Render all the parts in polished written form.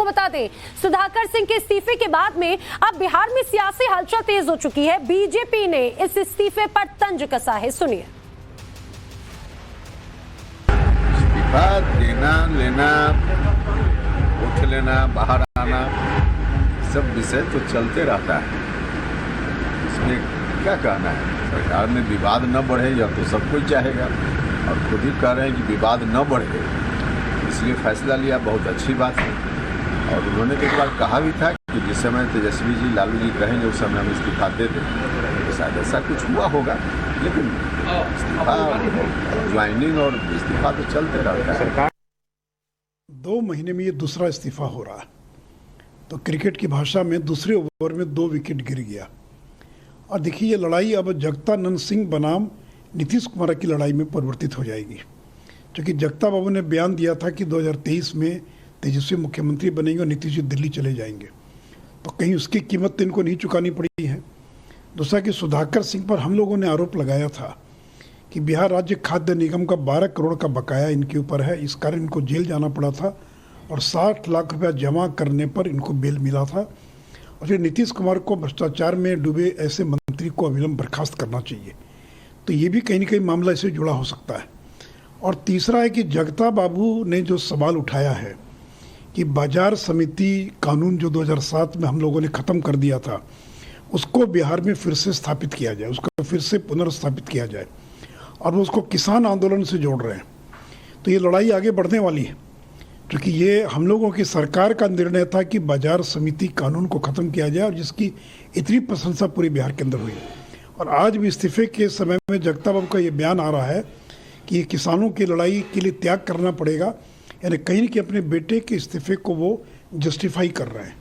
बता दें, सुधाकर सिंह के इस्तीफे के बाद में अब बिहार में सियासी हलचल तेज हो चुकी है। बीजेपी ने इस इस्तीफे पर तंज कसा है, सुनिए। इस्तीफा देना, लेना, उठ लेना, बाहर आना, सब विषय तो चलते रहता है। इसमें क्या कहना है? सरकार में विवाद न बढ़े या तो सब कोई चाहेगा, और खुद ही कह रहे हैं कि विवाद न बढ़े, इसलिए फैसला लिया। बहुत अच्छी बात है। और उन्होंने एक बार कहा भी था कि जिस समय तेजस्वी जी, लालू जी कहेंगे उस समय हम इस्तीफा दे दें। तो शायद ऐसा कुछ हुआ होगा, लेकिन इस्तीफा, ज्वाइनिंग और इस्तीफा तो चलते रहता है। सरकार 2 महीने में ये दूसरा इस्तीफा हो रहा है। तो क्रिकेट की भाषा में दूसरे ओवर में 2 विकेट गिर गया। और देखिए, ये लड़ाई अब जगतानंद सिंह बनाम नीतीश कुमार की लड़ाई में परिवर्तित हो जाएगी, क्योंकि जगता बाबू ने बयान दिया था कि 2023 में तेजस्वी मुख्यमंत्री बनेंगे और नीतीश जी दिल्ली चले जाएंगे। तो कहीं उसकी कीमत तो इनको नहीं चुकानी पड़ी है। दूसरा कि सुधाकर सिंह पर हम लोगों ने आरोप लगाया था कि बिहार राज्य खाद्य निगम का 12 करोड़ का बकाया इनके ऊपर है, इस कारण इनको जेल जाना पड़ा था और 60 लाख रुपया जमा करने पर इनको बेल मिला था। और फिर नीतीश कुमार को भ्रष्टाचार में डूबे ऐसे मंत्री को अविलंब बर्खास्त करना चाहिए। तो ये भी कहीं ना कहीं मामला इससे जुड़ा हो सकता है। और तीसरा है कि जगता बाबू ने जो सवाल उठाया है कि बाजार समिति कानून जो 2007 में हम लोगों ने ख़त्म कर दिया था, उसको बिहार में फिर से स्थापित किया जाए, उसको फिर से पुनर्स्थापित किया जाए, और वो उसको किसान आंदोलन से जोड़ रहे हैं। तो ये लड़ाई आगे बढ़ने वाली है, क्योंकि ये हम लोगों की सरकार का निर्णय था कि बाजार समिति कानून को ख़त्म किया जाए, और जिसकी इतनी प्रशंसा पूरे बिहार के अंदर हुई। और आज भी इस्तीफे के समय में जगता बाबू का ये बयान आ रहा है कि ये किसानों की लड़ाई के लिए त्याग करना पड़ेगा, यानी कहीं न कहीं अपने बेटे के इस्तीफे को वो जस्टिफाई कर रहे हैं।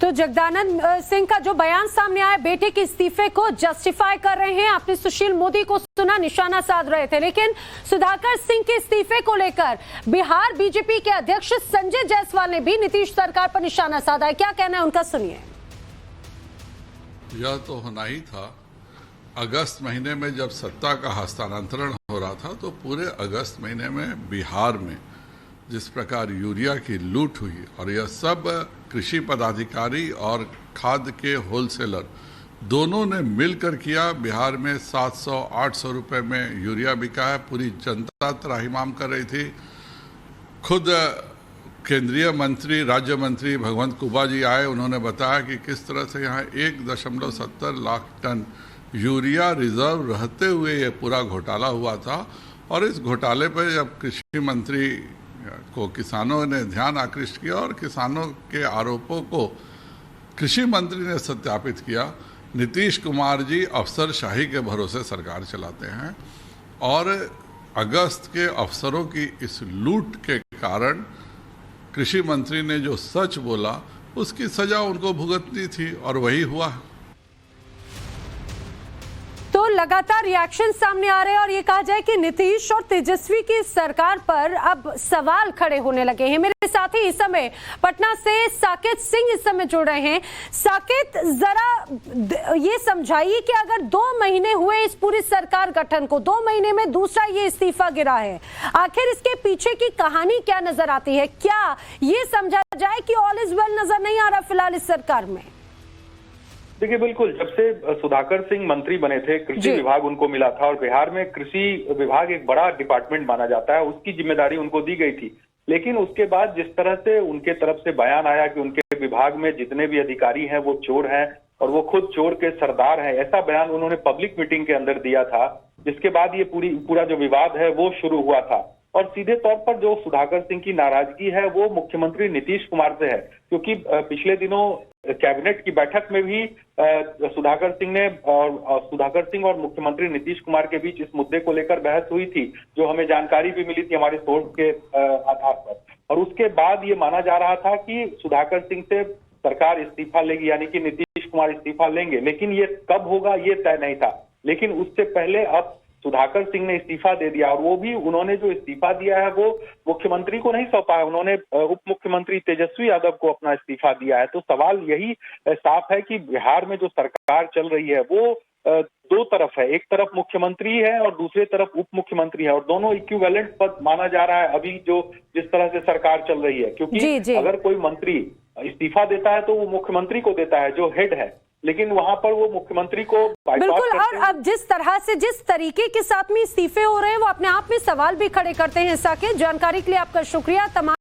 तो जगदानंद सिंह का जो बयान सामने आया, बेटे के इस्तीफे को जस्टिफाई कर रहे हैं। आपने सुशील मोदी को सुना, निशाना साध रहे थे, लेकिन सुधाकर सिंह के इस्तीफे को लेकर बिहार बीजेपी के अध्यक्ष संजय जायसवाल ने भी नीतीश सरकार पर निशाना साधा है। क्या कहना है उनका, सुनिए। यह तो होना ही था। अगस्त महीने में जब सत्ता का हस्तांतरण हो रहा था, तो पूरे अगस्त महीने में बिहार में जिस प्रकार यूरिया की लूट हुई, और यह सब कृषि पदाधिकारी और खाद्य के होलसेलर दोनों ने मिलकर किया। बिहार में 700-800 रुपए में यूरिया बिका है। पूरी जनता त्राहिमाम कर रही थी। खुद केंद्रीय मंत्री, राज्य मंत्री भगवंत कुबा जी आए, उन्होंने बताया कि किस तरह से यहाँ 1.70 लाख टन यूरिया रिजर्व रहते हुए ये पूरा घोटाला हुआ था। और इस घोटाले पर जब कृषि मंत्री को किसानों ने ध्यान आकृष्ट किया और किसानों के आरोपों को कृषि मंत्री ने सत्यापित किया। नीतीश कुमार जी अफसरशाही के भरोसे सरकार चलाते हैं, और अगस्त के अफसरों की इस लूट के कारण कृषि मंत्री ने जो सच बोला उसकी सजा उनको भुगतनी थी, और वही हुआ। तो लगातार रिएक्शन सामने आ रहे हैं और ये कहा जाए कि नीतीश और तेजस्वी की सरकार पर अब सवाल खड़े होने लगे हैं। मेरे साथ ही इस समय पटना से साकेत सिंह इस समय जुड़ रहे हैं। साकेत, जरा ये समझाइए कि अगर 2 महीने हुए इस पूरी सरकार गठन को, 2 महीने में दूसरा ये इस्तीफा गिरा है, आखिर इसके पीछे की कहानी क्या नजर आती है? क्या ये समझा जाए कि ऑल इज वेल नजर नहीं आ रहा फिलहाल इस सरकार में? देखिए, बिल्कुल, जब से सुधाकर सिंह मंत्री बने थे, कृषि विभाग उनको मिला था, और बिहार में कृषि विभाग एक बड़ा डिपार्टमेंट माना जाता है, उसकी जिम्मेदारी उनको दी गई थी। लेकिन उसके बाद जिस तरह से उनके तरफ से बयान आया कि उनके विभाग में जितने भी अधिकारी हैं वो चोर हैं और वो खुद चोर के सरदार हैं, ऐसा बयान उन्होंने पब्लिक मीटिंग के अंदर दिया था, जिसके बाद ये पूरा जो विवाद है वो शुरू हुआ था। और सीधे तौर पर जो सुधाकर सिंह की नाराजगी है वो मुख्यमंत्री नीतीश कुमार से है, क्योंकि पिछले दिनों कैबिनेट की बैठक में भी सुधाकर सिंह और मुख्यमंत्री नीतीश कुमार के बीच इस मुद्दे को लेकर बहस हुई थी, जो हमें जानकारी भी मिली थी हमारे सोर्स के आधार पर। और उसके बाद ये माना जा रहा था कि सुधाकर सिंह से सरकार इस्तीफा लेगी, यानी कि नीतीश कुमार इस्तीफा लेंगे, लेकिन ये कब होगा ये तय नहीं था। लेकिन उससे पहले अब सुधाकर सिंह ने इस्तीफा दे दिया, और वो भी उन्होंने जो इस्तीफा दिया है वो मुख्यमंत्री को नहीं सौंपा है, उन्होंने उप मुख्यमंत्री तेजस्वी यादव को अपना इस्तीफा दिया है। तो सवाल यही साफ है कि बिहार में जो सरकार चल रही है वो दो तरफ है, एक तरफ मुख्यमंत्री है और दूसरे तरफ उप मुख्यमंत्री है, और दोनों इक्विवेलेंट पद माना जा रहा है अभी जो जिस तरह से सरकार चल रही है। क्योंकि अगर कोई मंत्री इस्तीफा देता है तो वो मुख्यमंत्री को देता है जो हेड है, लेकिन वहां पर वो मुख्यमंत्री को बिल्कुल। और अब जिस तरह से जिस तरीके के साथ में इस्तीफे हो रहे हैं वो अपने आप में सवाल भी खड़े करते हैं। साकेत, जानकारी के लिए आपका शुक्रिया। तमाम